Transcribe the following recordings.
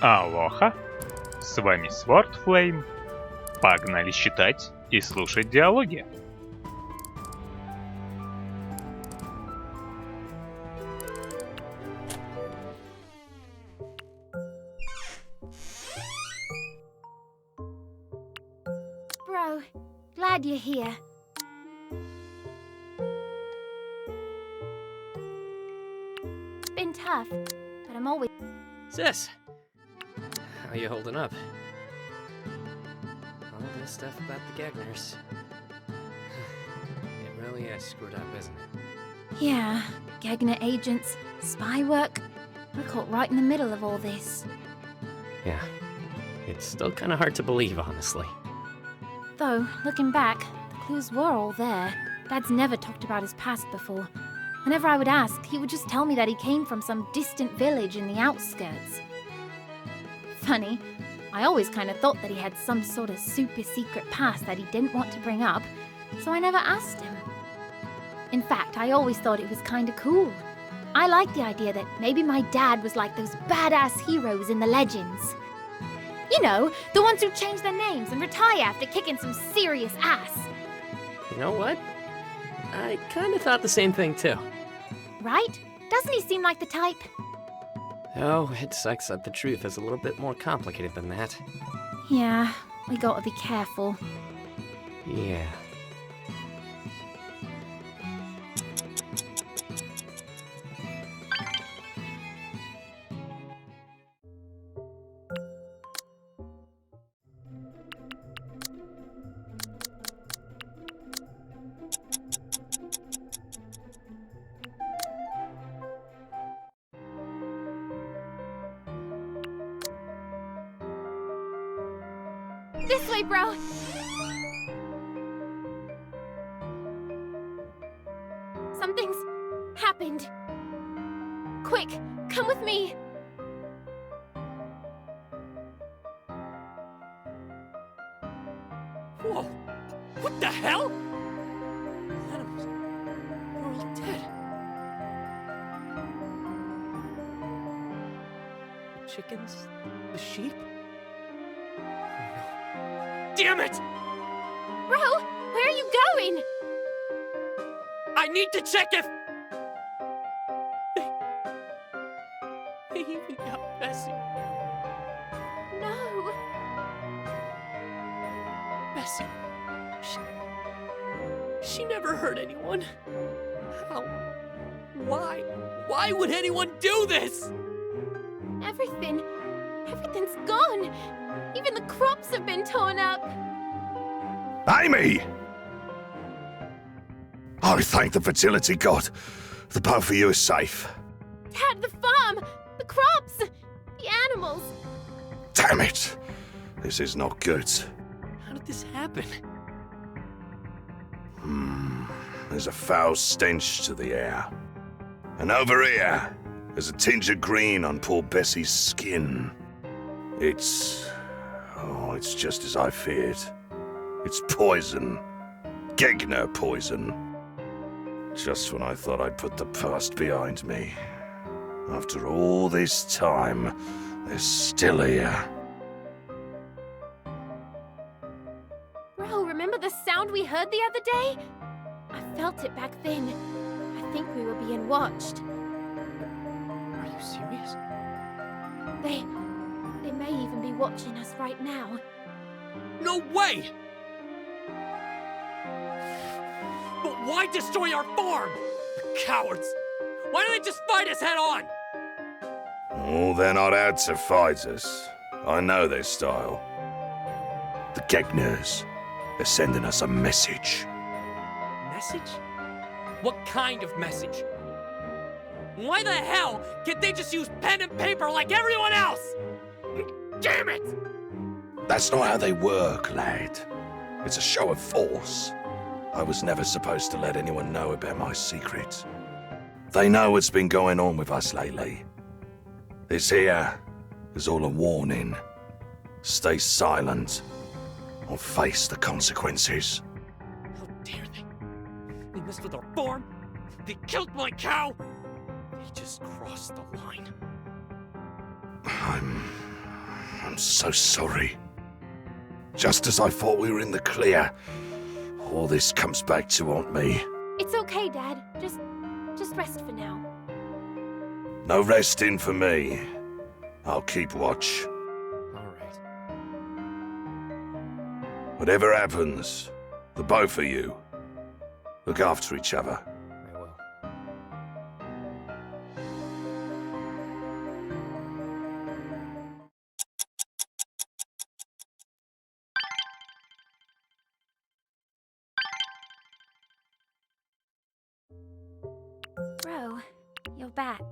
Алоха, с вами Swordflame. Погнали читать и слушать диалоги. Bro, glad you're here. It's been tough, but I'm always... Sis, how you holding up? All this stuff about the Gegners. It really is screwed up, isn't it? Yeah, Gegner agents, spy work. We're caught right in the middle of all this. Yeah. It's still kind of hard to believe, honestly. Though, looking back, the clues were all there. Dad's never talked about his past before. Whenever I would ask, he would just tell me that he came from some distant village in the outskirts. Funny, I always kind of thought that he had some sort of super secret past that he didn't want to bring up, so I never asked him. In fact, I always thought it was kind of cool. I liked the idea that maybe my dad was like those badass heroes in the legends. You know, the ones who change their names and retire after kicking some serious ass. You know what? I kind of thought the same thing, too. Right? Doesn't he seem like the type? Oh, it sucks that the truth is a little bit more complicated than that. Yeah, we gotta be careful. Yeah. This way, bro! Something's happened. Quick, come with me! Whoa! What the hell? The animals are all dead. The chickens? The sheep? Damn it! Bro, where are you going? I need to check if... They even got Bessie. No. Bessie. She never hurt anyone. How? Why? Why would anyone do this? Everything's gone. Even the crops have been torn up. Amy! I thank the fertility god. The both of you are safe. Dad, the farm, the crops, the animals. Damn it! This is not good. How did this happen? There's a foul stench to the air. And over here, there's a tinge of green on poor Bessie's skin. It's just as I feared. It's poison. Gegner poison. Just when I thought I'd put the past behind me. After all this time, they're still here. Bro, remember the sound we heard the other day? I felt it back then. I think we were being watched. Are you serious? They may even be watching us right now. No way! But why destroy our farm? The cowards! Why don't they just fight us head on? Oh, they're not out to fight us. I know their style. The Gegners, they're sending us a message. Message? What kind of message? Why the hell can't they just use pen and paper like everyone else? Damn it! That's not how they work, lad. It's a show of force. I was never supposed to let anyone know about my secret. They know what's been going on with us lately. This here is all a warning. Stay silent or face the consequences. How dare they? They messed with our farm. They killed my cow. They just crossed the line. I'm so sorry. Just as I thought we were in the clear, all this comes back to haunt me. It's okay, Dad. Just rest for now. No resting for me. I'll keep watch. All right. Whatever happens, the both of you, look after each other. I will. Bro, you're back.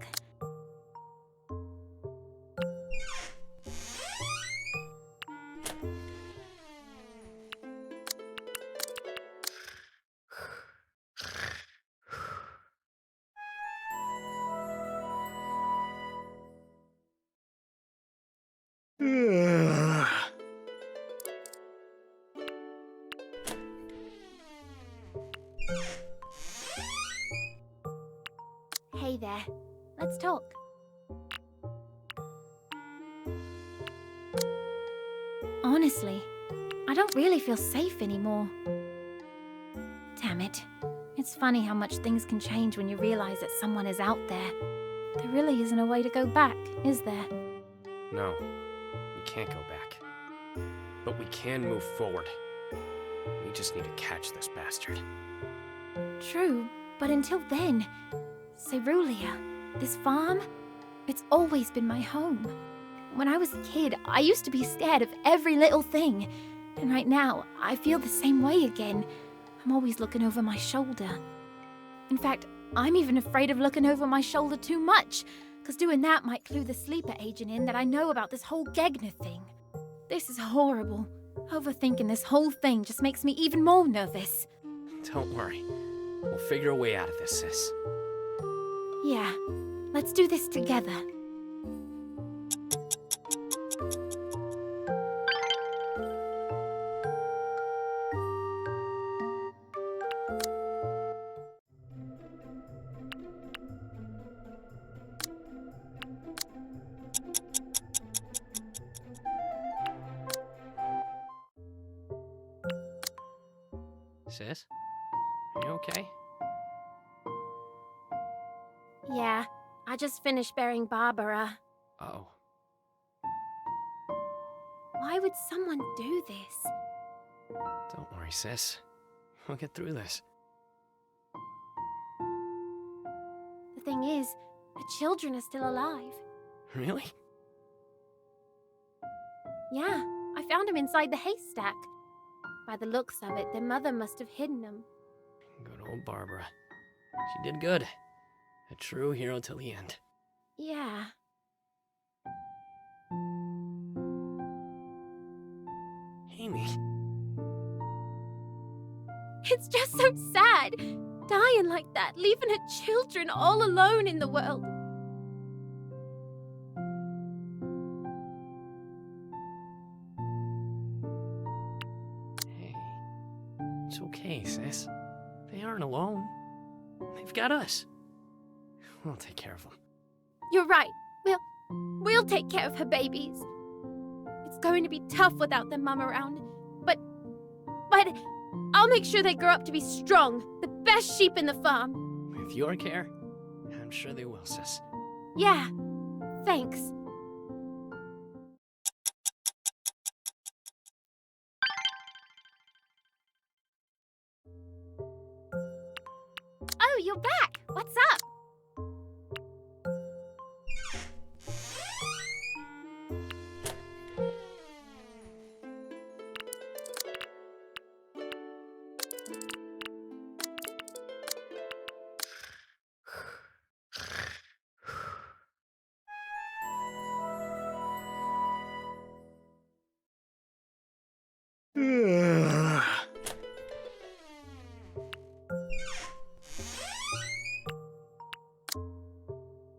Hey there. Let's talk. Honestly, I don't really feel safe anymore. Damn it. It's funny how much things can change when you realize that someone is out there. There really isn't a way to go back, is there? No, we can't go back. But we can move forward. We just need to catch this bastard. True, but until then, Cerulean, this farm, it's always been my home. When I was a kid, I used to be scared of every little thing. And right now, I feel the same way again. I'm always looking over my shoulder. In fact, I'm even afraid of looking over my shoulder too much, because doing that might clue the sleeper agent in that I know about this whole Gegner thing. This is horrible. Overthinking this whole thing just makes me even more nervous. Don't worry. We'll figure a way out of this, sis. Yeah, let's do this together. Sis? Are you okay? Yeah, I just finished burying Barbara. Uh-oh. Why would someone do this? Don't worry, sis. We'll get through this. The thing is, the children are still alive. Really? Yeah, I found them inside the haystack. By the looks of it, their mother must have hidden them. Good old Barbara. She did good. A true hero till the end. Yeah. Amy. It's just so sad. Dying like that, leaving her children all alone in the world. Hey. It's okay, sis. They aren't alone. They've got us. We'll take care of them. You're right. We'll take care of her babies. It's going to be tough without their mum around. But I'll make sure they grow up to be strong, the best sheep in the farm. With your care, I'm sure they will, sis. Yeah. Thanks. Oh, you're back. What's up?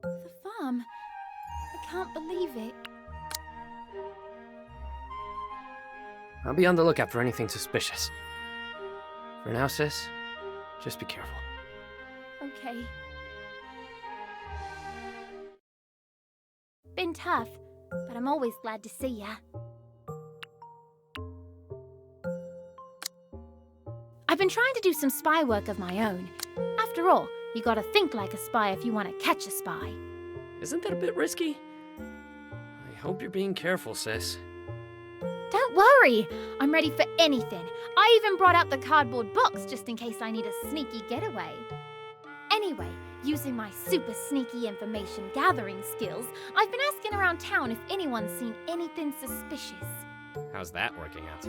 The farm. I can't believe it. I'll be on the lookout for anything suspicious. For now, sis, just be careful. Okay. Been tough, but I'm always glad to see ya. I've been trying to do some spy work of my own. After all, you gotta think like a spy if you want to catch a spy. Isn't that a bit risky? I hope you're being careful, sis. Don't worry, I'm ready for anything. I even brought out the cardboard box just in case I need a sneaky getaway. Anyway, using my super sneaky information gathering skills, I've been asking around town if anyone's seen anything suspicious. How's that working out?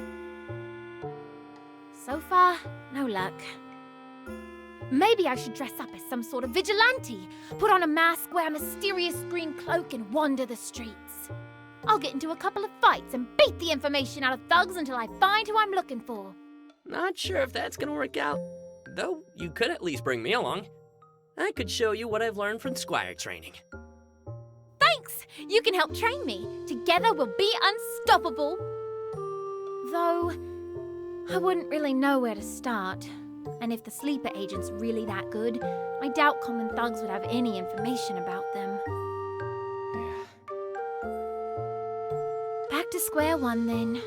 So far, no luck. Maybe I should dress up as some sort of vigilante, put on a mask, wear a mysterious green cloak, and wander the streets. I'll get into a couple of fights and beat the information out of thugs until I find who I'm looking for. Not sure if that's gonna work out. Though, you could at least bring me along. I could show you what I've learned from Squire training. Thanks! You can help train me. Together we'll be unstoppable. Though, I wouldn't really know where to start. And if the sleeper agent's really that good, I doubt common thugs would have any information about them. Yeah. Back to square one then.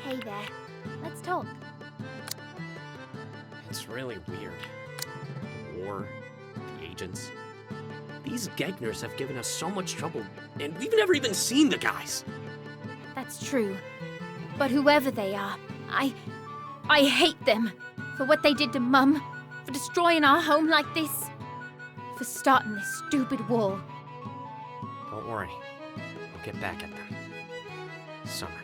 Hey there, let's talk. It's really weird. The war, the agents. These Gegners have given us so much trouble, and we've never even seen the guys. That's true. But whoever they are, I hate them. For what they did to Mum, for destroying our home like this, for starting this stupid war. Don't worry. I'll get back at them. Somehow.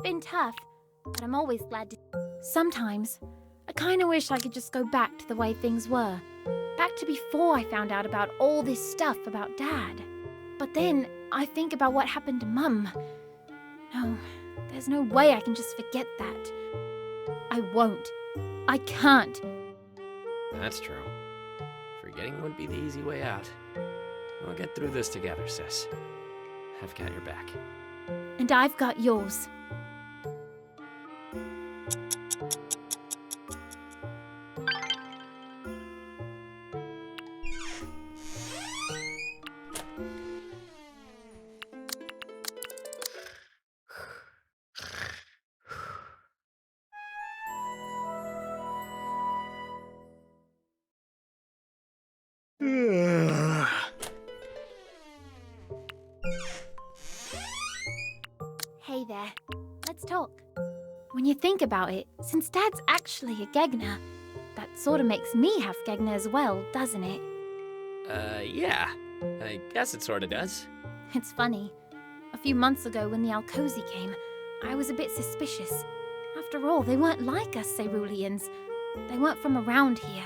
Been tough, but I'm always glad to... Sometimes, I kinda wish I could just go back to the way things were. Back to before I found out about all this stuff about Dad. But then, I think about what happened to Mum. No, there's no way I can just forget that. I won't. I can't. That's true. Forgetting would be the easy way out. We'll get through this together, sis. I've got your back. And I've got yours. Hey there, let's talk. When you think about it, since Dad's actually a Gegner, that sort of makes me half Gegner as well, doesn't it? Yeah. I guess it sorta does. It's funny. A few months ago when the Alcozy came, I was a bit suspicious. After all, they weren't like us Ceruleans. They weren't from around here.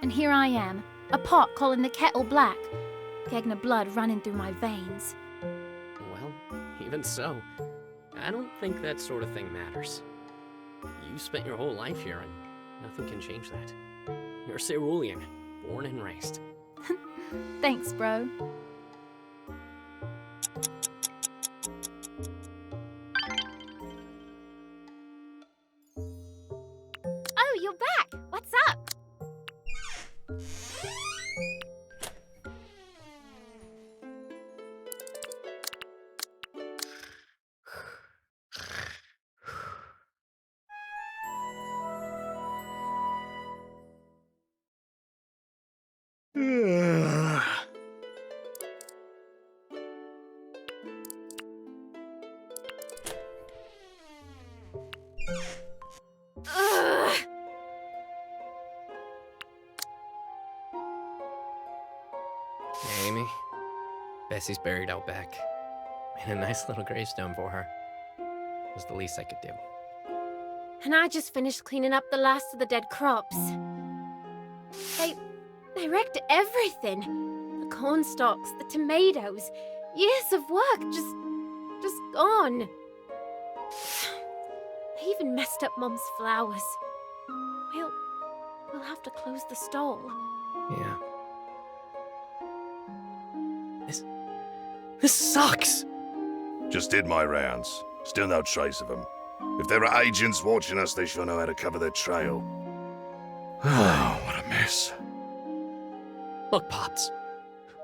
And here I am, a pot calling the kettle black. Gegner blood running through my veins. Well, even so, I don't think that sort of thing matters. You spent your whole life here, and nothing can change that. You're Cerulean, born and raised. Thanks, bro. Oh, you're back! What's up? Amy, Bessie's buried out back. Made a nice little gravestone for her. It was the least I could do. And I just finished cleaning up the last of the dead crops. They wrecked everything. The corn stalks, the tomatoes, years of work just gone. They even messed up Mom's flowers. We'll have to close the stall. Yeah. This sucks! Just did my rounds. Still no trace of them. If there are agents watching us, they sure know how to cover their trail. Oh, what a mess. Look, Pops.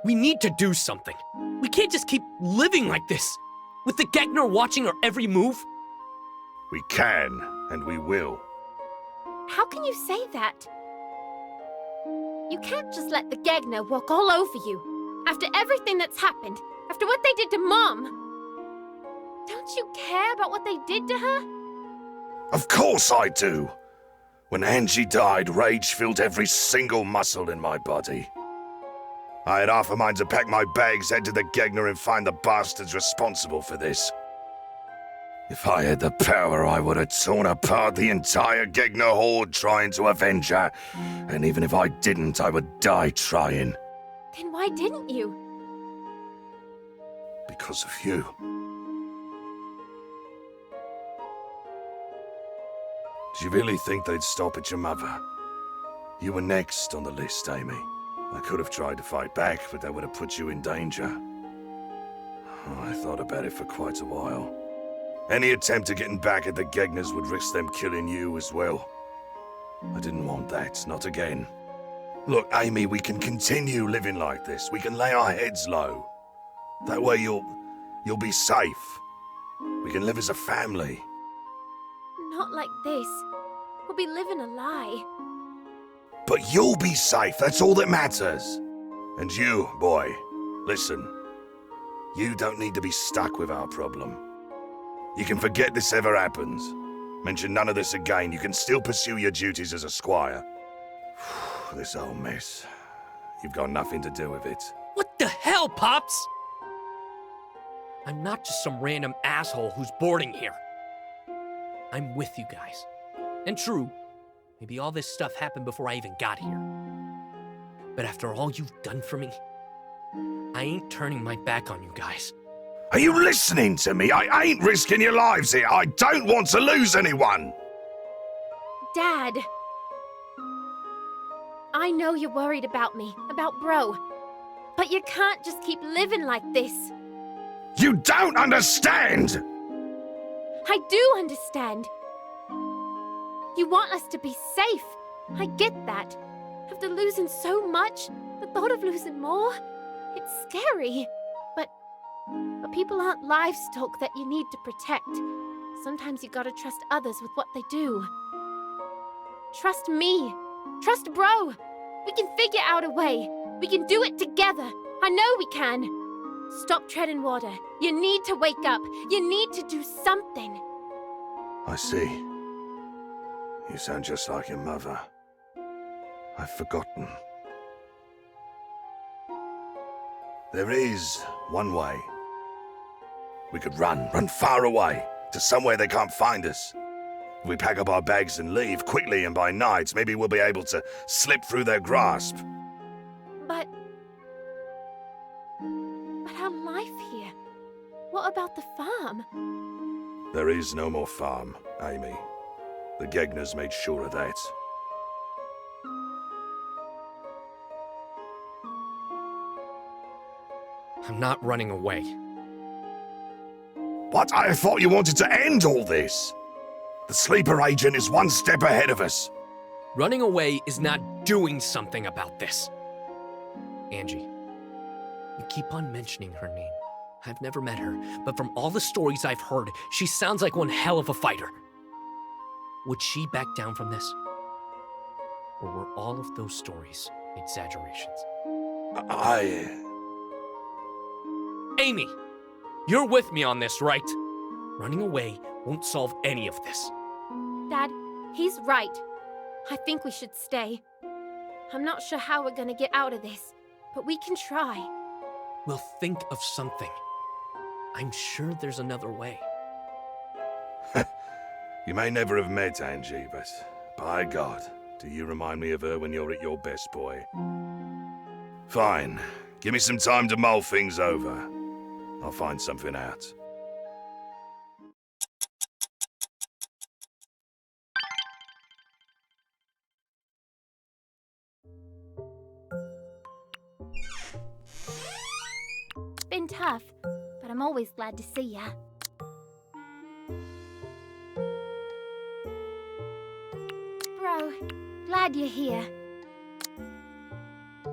We need to do something. We can't just keep living like this. With the Gegner watching our every move. We can, and we will. How can you say that? You can't just let the Gegner walk all over you. After everything that's happened, after what they did to Mom. Don't you care about what they did to her? Of course I do. When Angie died, rage filled every single muscle in my body. I had half a mind to pack my bags, head to the Gegner and find the bastards responsible for this. If I had the power, I would have torn apart the entire Gegner horde trying to avenge her. And even if I didn't, I would die trying. Then why didn't you? Because of you. Do you really think they'd stop at your mother? You were next on the list, Amy. I could have tried to fight back, but that would have put you in danger. Oh, I thought about it for quite a while. Any attempt at getting back at the Gegners would risk them killing you as well. I didn't want that, not again. Look, Amy, we can continue living like this. We can lay our heads low. That way you'll be safe. We can live as a family. Not like this. We'll be living a lie. But you'll be safe, that's all that matters. And you, boy, listen. You don't need to be stuck with our problem. You can forget this ever happens. Mention none of this again. You can still pursue your duties as a squire. This whole mess. You've got nothing to do with it. What the hell, Pops? I'm not just some random asshole who's boarding here. I'm with you guys. And true, maybe all this stuff happened before I even got here. But after all you've done for me, I ain't turning my back on you guys. Are you listening to me? I ain't risking your lives here. I don't want to lose anyone. Dad. I know you're worried about me, about Bro. But you can't just keep living like this. You don't understand! I do understand. You want us to be safe. I get that. After losing so much, the thought of losing more, it's scary. But people aren't livestock that you need to protect. Sometimes you gotta trust others with what they do. Trust me. Trust Bro. We can figure out a way. We can do it together. I know we can. Stop treading water. You need to wake up. You need to do something. I see. You sound just like your mother. I've forgotten. There is one way. We could run far away, to somewhere they can't find us. If we pack up our bags and leave quickly and by night, maybe we'll be able to slip through their grasp. But our life here. What about the farm? There is no more farm, Amy. The Gegners made sure of that. I'm not running away. What? I thought you wanted to end all this. The sleeper agent is one step ahead of us. Running away is not doing something about this. Angie, you keep on mentioning her name. I've never met her, but from all the stories I've heard, she sounds like one hell of a fighter. Would she back down from this? Or were all of those stories exaggerations? Amy, you're with me on this, right? Running away won't solve any of this. Dad, he's right. I think we should stay. I'm not sure how we're gonna get out of this. but we can try. We'll think of something. I'm sure there's another way. You may never have met Angie, but by God, do you remind me of her when you're at your best, boy? Fine. Give me some time to mull things over. I'll find something out. It's been tough, but I'm always glad to see ya. Bro, glad you're here.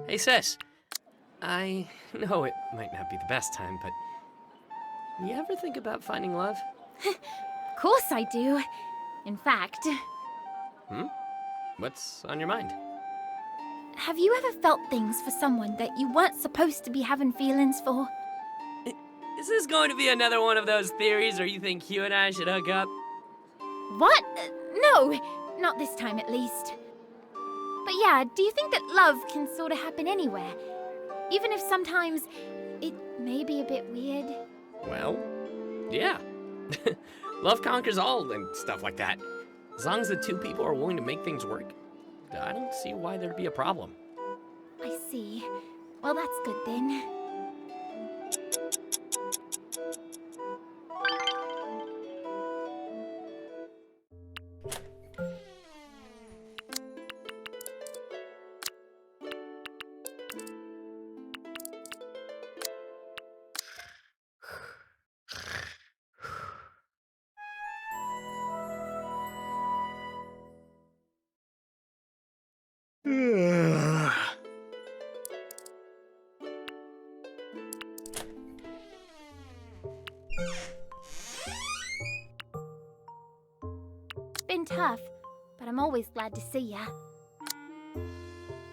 Hey, sis. I know it might not be the best time, but you ever think about finding love? Of course I do. In fact, What's on your mind? have you ever felt things for someone that you weren't supposed to be having feelings for? Is this going to be another one of those theories where you think you and I should hook up? What? No, not this time at least. But yeah, do you think that love can sort of happen anywhere? Even if sometimes it may be a bit weird? Well, yeah. Love conquers all and stuff like that. As long as the two people are willing to make things work, I don't see why there'd be a problem. I see. Well, that's good then. It's been tough, but I'm always glad to see ya.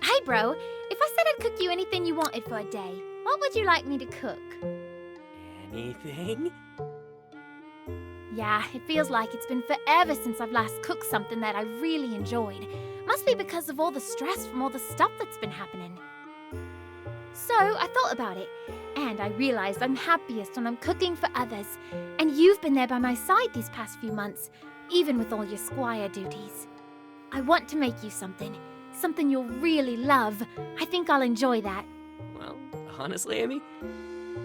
Hey, bro, if I said I'd cook you anything you wanted for a day, what would you like me to cook? Anything? Yeah, it feels like it's been forever since I've last cooked something that I really enjoyed. Must be because of all the stress from all the stuff that's been happening. So I thought about it, and I realized I'm happiest when I'm cooking for others. And you've been there by my side these past few months, even with all your squire duties. I want to make you something you'll really love. I think I'll enjoy that. Well, honestly, Amy,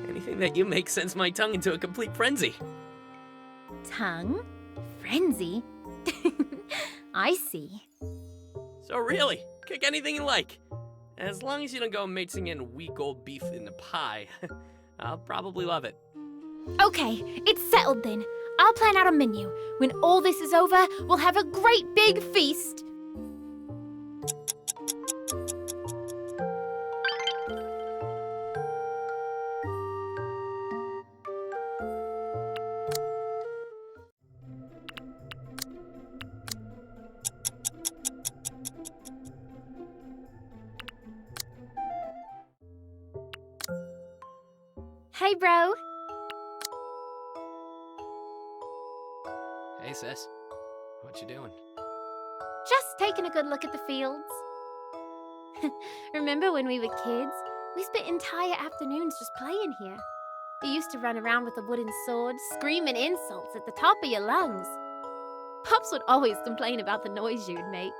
anything that you make sends my tongue into a complete frenzy. Tongue? Frenzy? I see. So really, cook anything you like. As long as you don't go mixing in week-old beef in the pie, I'll probably love it. Okay, it's settled then. I'll plan out a menu. When all this is over, we'll have a great big feast. Hey, bro. Hey, sis. What you doing? Just taking a good look at the fields. Remember when we were kids? We spent entire afternoons just playing here. You used to run around with a wooden sword, screaming insults at the top of your lungs. Pops would always complain about the noise you'd make.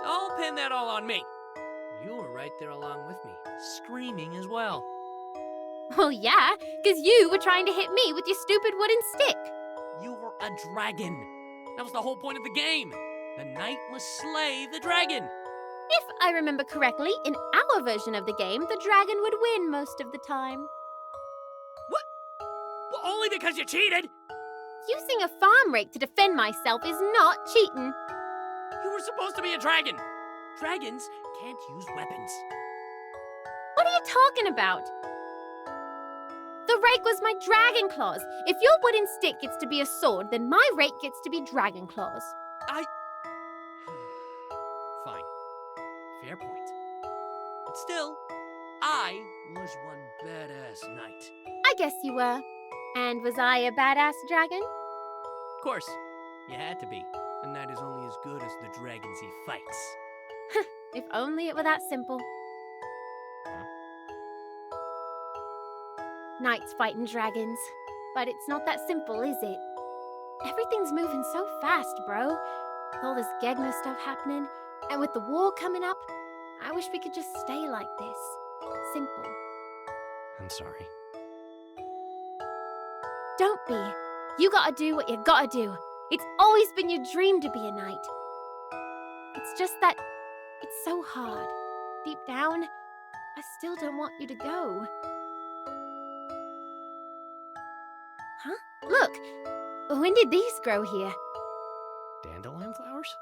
Don't pin that all on me. You were right there along with me, screaming as well. Well, yeah, because you were trying to hit me with your stupid wooden stick. You were a dragon. That was the whole point of the game. The knight must slay the dragon. If I remember correctly, in our version of the game, the dragon would win most of the time. What? Well, only because you cheated. Using a farm rake to defend myself is not cheating. You were supposed to be a dragon. Dragons can't use weapons. What are you talking about? The rake was my dragon claws. If your wooden stick gets to be a sword, then my rake gets to be dragon claws. Fine. Fair point. But still, I was one badass knight. I guess you were. And was I a badass dragon? Of course, you had to be. A knight is only as good as the dragons he fights. If only it were that simple. knights fighting dragons. But it's not that simple, is it? Everything's moving so fast, bro. With all this Gegner stuff happening, and with the war coming up, I wish we could just stay like this. Simple. I'm sorry. Don't be. You gotta do what you gotta do. It's always been your dream to be a knight. It's just that it's so hard. Deep down, I still don't want you to go. Huh? Look! When did these grow here? Dandelion flowers?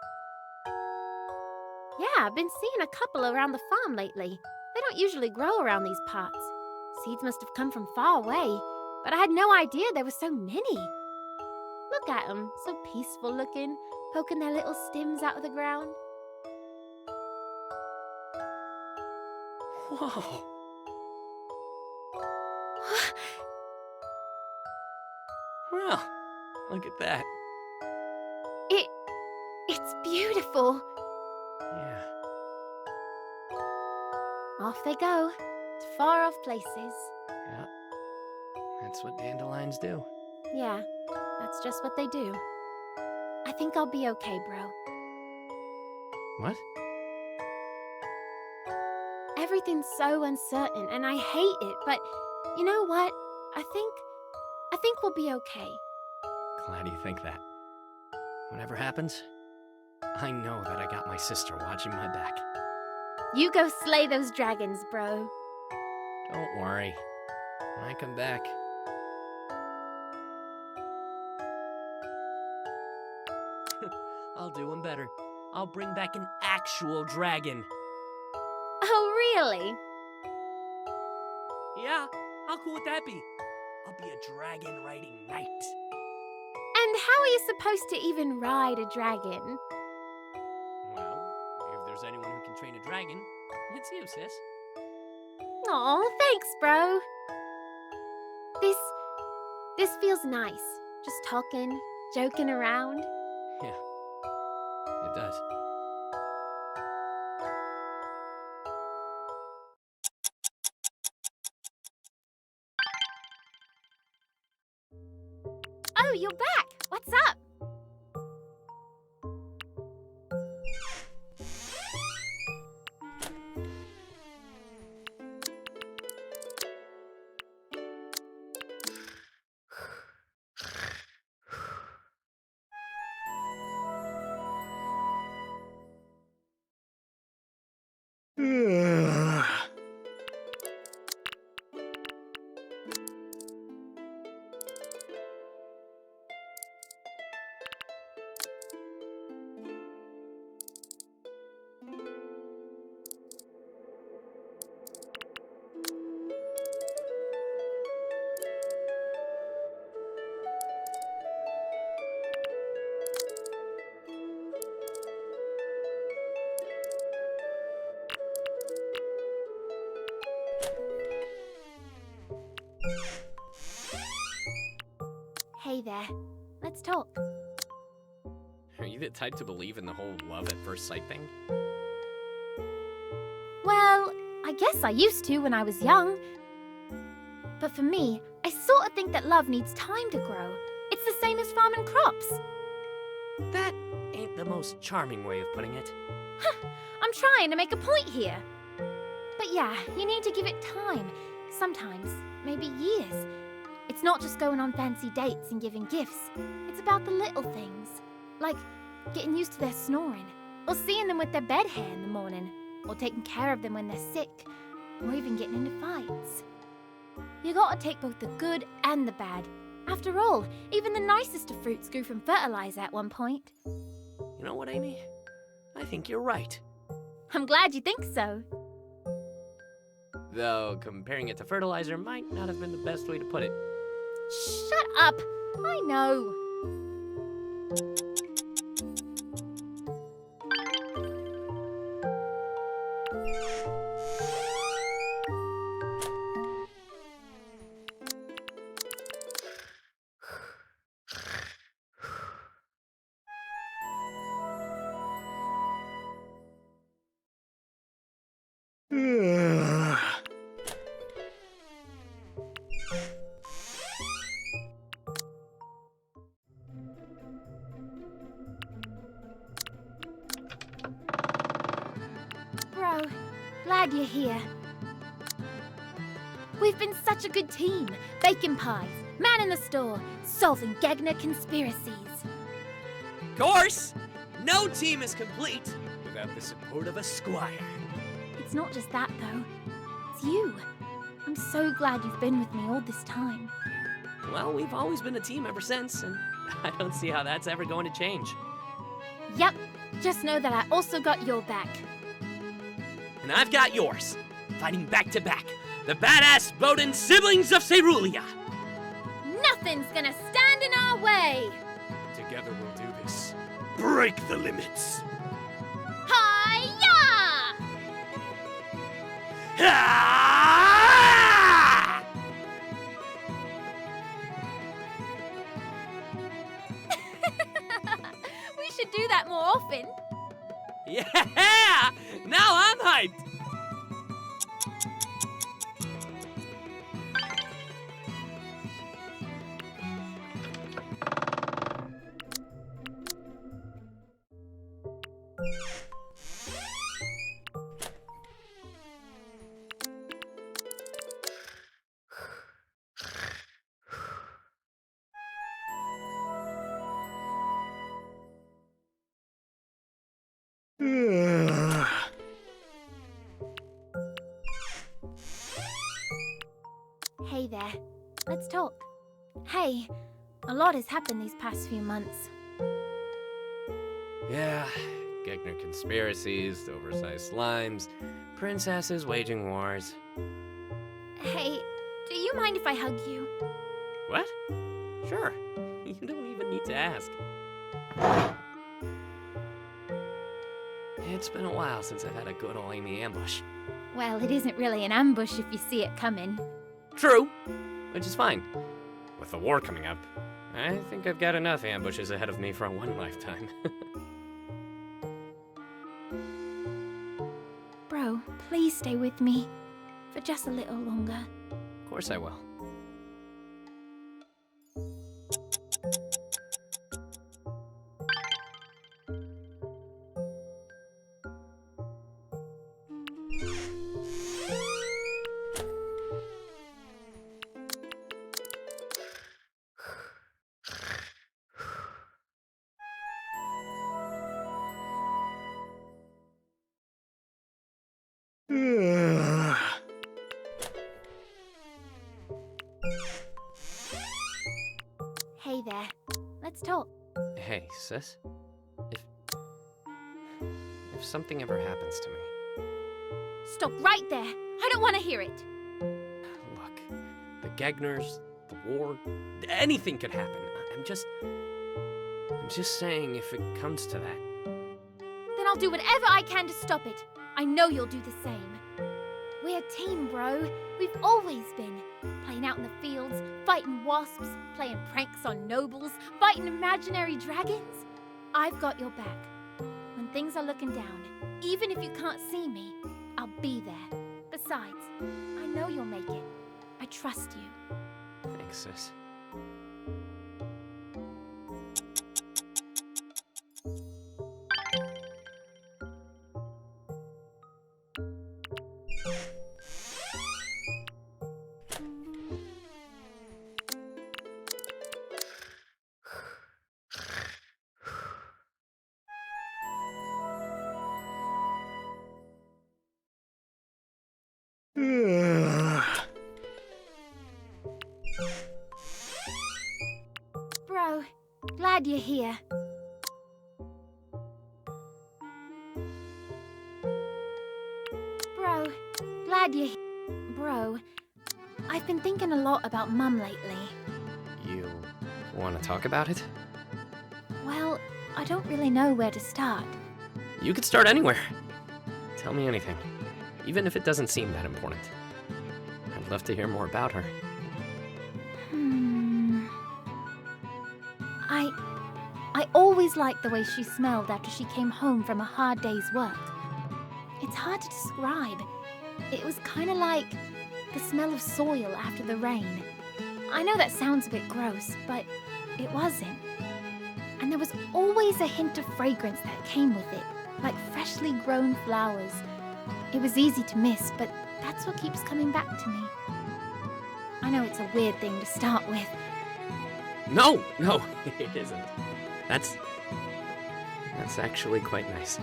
Yeah, I've been seeing a couple around the farm lately. They don't usually grow around these parts. Seeds must have come from far away, but I had no idea there were so many. Look at them, so peaceful looking, poking their little stems out of the ground. Whoa! Well, look at that. It's beautiful. Yeah. Off they go, to far off places. Yeah. That's what dandelions do. Yeah, that's just what they do. I think I'll be okay, bro. What? Everything's so uncertain, and I hate it, but you know what? I think we'll be okay. Glad you think that. Whatever happens, I know that I got my sister watching my back. You go slay those dragons, bro. Don't worry. When I come back, I'll do him better. I'll bring back an actual dragon. Oh, really? Yeah, how cool would that be? I'll be a dragon-riding knight. And how are you supposed to even ride a dragon? Well, if there's anyone who can train a dragon, it's you, sis. Aw, thanks, bro. This feels nice. Just talking, joking around. Yeah, it does. Oh, you're back! What's up? Hey there. Let's talk. Are you the type to believe in the whole love at first sight thing? Well, I guess I used to when I was young. But for me, I sort of think that love needs time to grow. It's the same as farming crops. That ain't the most charming way of putting it. I'm trying to make a point here. But yeah, you need to give it time. Sometimes, maybe years. It's not just going on fancy dates and giving gifts. It's about the little things. Like getting used to their snoring, or seeing them with their bed hair in the morning, or taking care of them when they're sick, or even getting into fights. You gotta take both the good and the bad. After all, even the nicest of fruits grew from fertilizer at one point. You know what, Amy? I think you're right. I'm glad you think so. Though comparing it to fertilizer might not have been the best way to put it. Shut up! I know. glad you're here. We've been such a good team. Bacon pies, man in the store, solving Gegner conspiracies. Of course! No team is complete without the support of a squire. It's not just that, though. It's you. I'm so glad you've been with me all this time. Well, we've always been a team ever since, and I don't see how that's ever going to change. Yep, just know that I also got your back. And I've got yours, fighting back to back, the badass Bowden siblings of Cerulean. Nothing's gonna stand in our way! Together we'll do this. Break the limits. Hi-ya! Ah! We should do that more often. Yeah! Now I'm hyped! Hey there. Let's talk. Hey, a lot has happened these past few months. Yeah, Gegner conspiracies, oversized slimes, princesses waging wars. Hey, do you mind if I hug you? What? Sure. You don't even need to ask. It's been a while since I've had a good ol' Amy ambush. Well, it isn't really an ambush if you see it coming. True, which is fine. With the war coming up, I think I've got enough ambushes ahead of me for one lifetime. Bro, please stay with me. For just a little longer. Of course I will. Hey there. Let's talk. Hey, sis. If something ever happens to me, Stop right there. I don't want to hear it. look, the Gegners, the war, anything could happen. I'm just saying if it comes to that. Then I'll do whatever I can to stop it. I know you'll do the same. We're a team, bro. We've always been. Playing out in the fields, fighting wasps, playing pranks on nobles, fighting imaginary dragons. I've got your back. When things are looking down, even if you can't see me, I'll be there. Besides, I know you'll make it. I trust you. Thanks, sis. Bro, glad you're here. Bro, glad you're here. Bro, I've been thinking a lot about Mum lately. You want to talk about it? Well, I don't really know where to start. You could start anywhere. Tell me anything, even if it doesn't seem that important. I'd love to hear more about her. I always liked the way she smelled after she came home from a hard day's work. It's hard to describe. It was kind of like the smell of soil after the rain. I know that sounds a bit gross, but it wasn't. And there was always a hint of fragrance that came with it, like freshly grown flowers. It was easy to miss, but that's what keeps coming back to me. I know it's a weird thing to start with. No, it isn't. That's actually quite nice.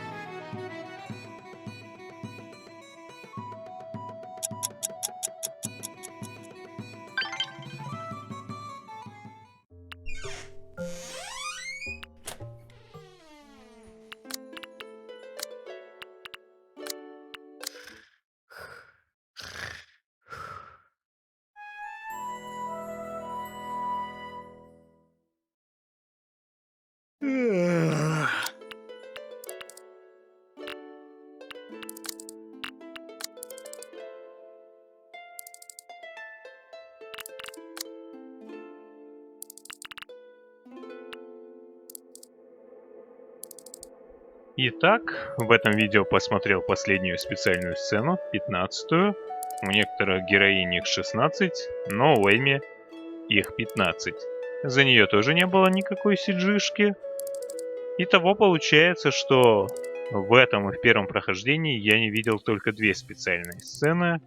Итак, в этом видео посмотрел последнюю специальную сцену, 15-ю. У некоторых героинь их 16, но у Эми их 15. За нее тоже не было никакой CG-шки. Итого получается, что в этом и в первом прохождении я не видел только две специальные сцены.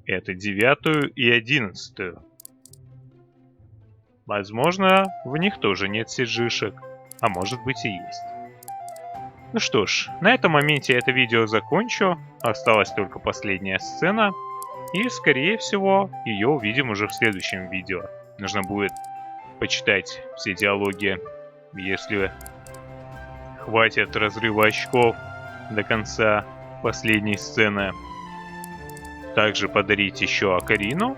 Это 9-ю и 11-ю. Возможно, в них тоже нет CG-шек, а может быть и есть. Ну что ж, на этом моменте я это видео закончу. Осталась только последняя сцена. И, скорее всего, ее увидим уже в следующем видео. Нужно будет почитать все диалоги, если хватит разрыва очков до конца последней сцены. Также подарить еще Акарину,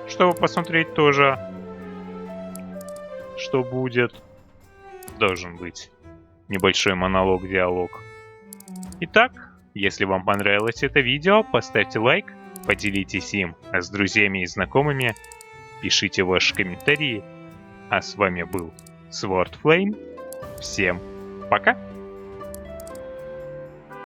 чтобы посмотреть тоже, что будет. Должен быть небольшой монолог-диалог. Итак, если вам понравилось это видео, поставьте лайк, поделитесь им с друзьями и знакомыми, пишите ваши комментарии. А с вами был Sword Flame. Всем пока!